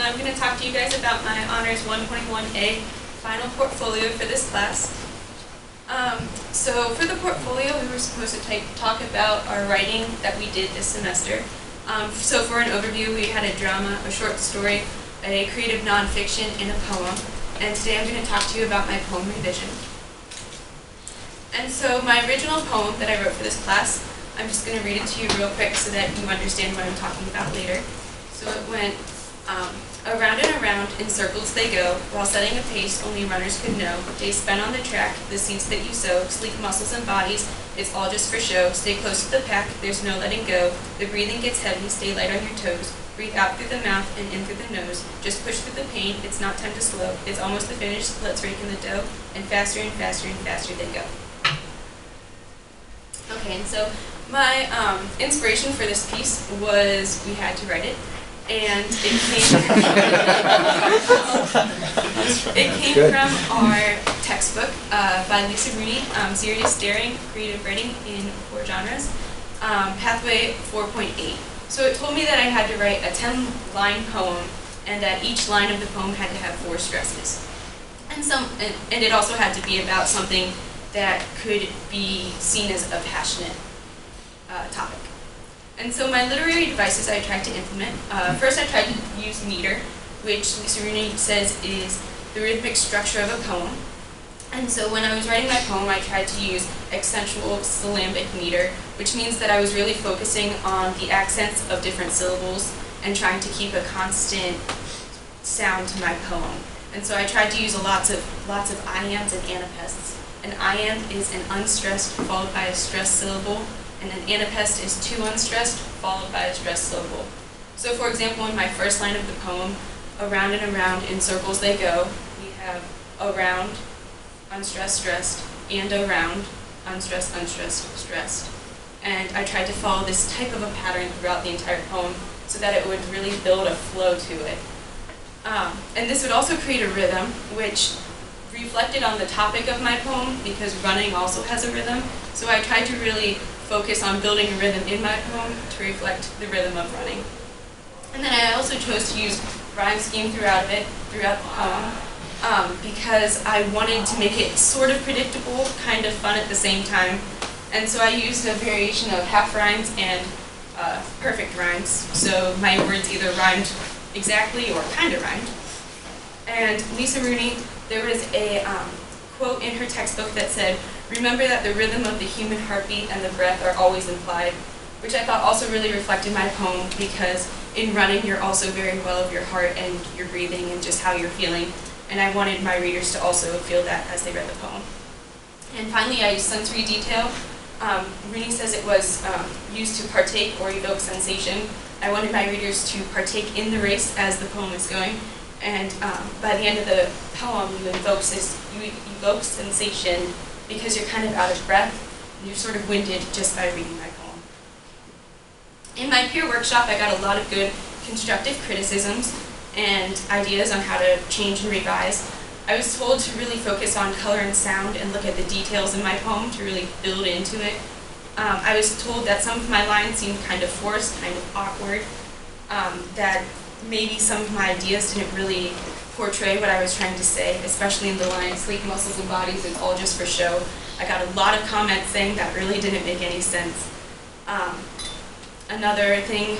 I'm going to talk to you guys about my Honors 121A final portfolio for this class. So for the portfolio, we were supposed to talk about our writing that we did this semester. So for an overview, we had a drama, a short story, a creative nonfiction, and a poem. And today I'm going to talk to you about my poem revision. And so my original poem that I wrote for this class, I'm just going to read it to you real quick so that you understand what I'm talking about later. So it went, around and around in circles they go, while setting a pace only runners could know. Days spent on the track, the seeds that you sow, sleek muscles and bodies, it's all just for show. Stay close to the pack, there's no letting go. The breathing gets heavy, stay light on your toes. Breathe out through the mouth and in through the nose. Just push through the pain, it's not time to slow. It's almost the finish, let's rake in the dough. And faster and faster and faster they go. Okay, and so my inspiration for this piece was we had to write it. And it came from our textbook by Lisa Rooney, Serious Daring, Creative Writing in 4 Genres, Pathway 4.8. So it told me that I had to write a 10-line poem, and that each line of the poem had to have 4 stresses. And it also had to be about something that could be seen as a passionate topic. And so my literary devices I tried to implement. First I tried to use meter, which Lisa Rooney says is the rhythmic structure of a poem. And so when I was writing my poem, I tried to use accentual syllabic meter, which means that I was really focusing on the accents of different syllables and trying to keep a constant sound to my poem. And so I tried to use lots of iambs and anapests. An iamb is an unstressed followed by a stressed syllable, and an anapest is 2 unstressed followed by a stressed syllable. So for example, in my first line of the poem, around and around in circles they go, we have around, unstressed, stressed, and around, unstressed, unstressed, stressed. And I tried to follow this type of a pattern throughout the entire poem so that it would really build a flow to it. And this would also create a rhythm, which reflected on the topic of my poem because running also has a rhythm. So I tried to really focus on building a rhythm in my poem to reflect the rhythm of running. And then I also chose to use rhyme scheme throughout the poem because I wanted to make it sort of predictable, kind of fun at the same time. And so I used a variation of half rhymes and perfect rhymes. So my words either rhymed exactly or kind of rhymed. And Lisa Rooney, there was a quote in her textbook that said, "Remember that the rhythm of the human heartbeat and the breath are always implied," which I thought also really reflected my poem because in running you're also very well of your heart and your breathing and just how you're feeling. And I wanted my readers to also feel that as they read the poem. And finally, I used sensory detail. Rooney says it was used to partake or evoke sensation. I wanted my readers to partake in the race as the poem is going. And by the end of the poem, you evoke sensation because you're kind of out of breath and you're sort of winded just by reading my poem. In my peer workshop, I got a lot of good constructive criticisms and ideas on how to change and revise. I was told to really focus on color and sound and look at the details in my poem to really build into it. I was told that some of my lines seemed kind of forced, kind of awkward, that maybe some of my ideas didn't really portray what I was trying to say, especially in the line, sleek muscles and bodies, it's all just for show. I got a lot of comments saying that really didn't make any sense. Another thing,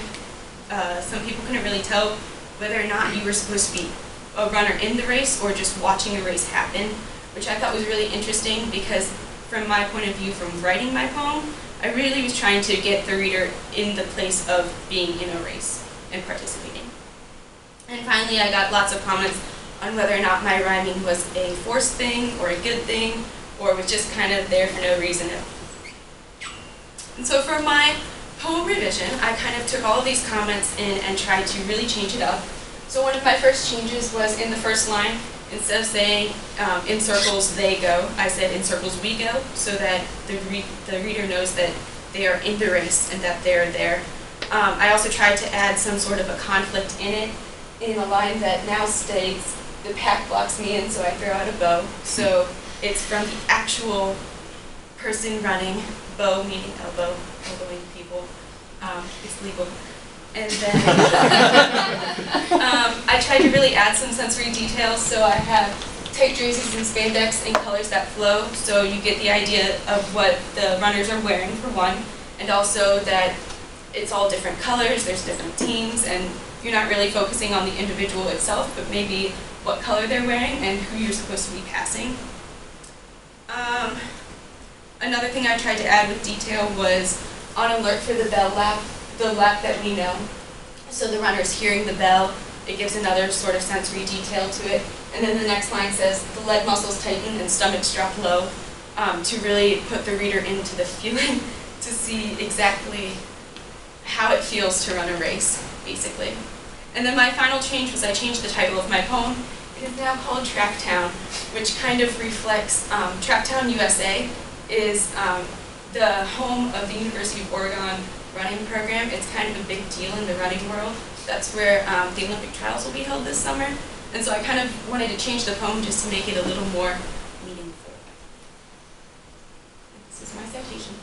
some people couldn't really tell whether or not you were supposed to be a runner in the race or just watching a race happen, which I thought was really interesting because from my point of view from writing my poem, I really was trying to get the reader in the place of being in a race and participating. And finally, I got lots of comments on whether or not my rhyming was a forced thing or a good thing, or was just kind of there for no reason at all. And so for my poem revision, I kind of took all of these comments in and tried to really change it up. So one of my first changes was in the first line, instead of saying in circles they go, I said in circles we go, so that the reader knows that they are in the race and that they're there. I also tried to add some sort of a conflict in it, in a line that now states, the pack blocks me in, so I throw out a bow. So it's from the actual person running, bow meaning elbow, elbowing people. It's legal. And then I tried to really add some sensory details, so I have tight jerseys and spandex in colors that flow, so you get the idea of what the runners are wearing for one, and also that it's all different colors, there's different teams, and you're not really focusing on the individual itself, but maybe what color they're wearing and who you're supposed to be passing. Another thing I tried to add with detail was on alert for the bell lap, the lap that we know. So the runner's hearing the bell, it gives another sort of sensory detail to it. And then the next line says, the leg muscles tighten and stomachs drop low, to really put the reader into the feeling to see exactly how it feels to run a race, basically. And then my final change was I changed the title of my poem. It is now called Track Town, which kind of reflects, Track Town, USA is the home of the University of Oregon running program. It's kind of a big deal in the running world. That's where the Olympic trials will be held this summer. And so I kind of wanted to change the poem just to make it a little more meaningful. This is my citation.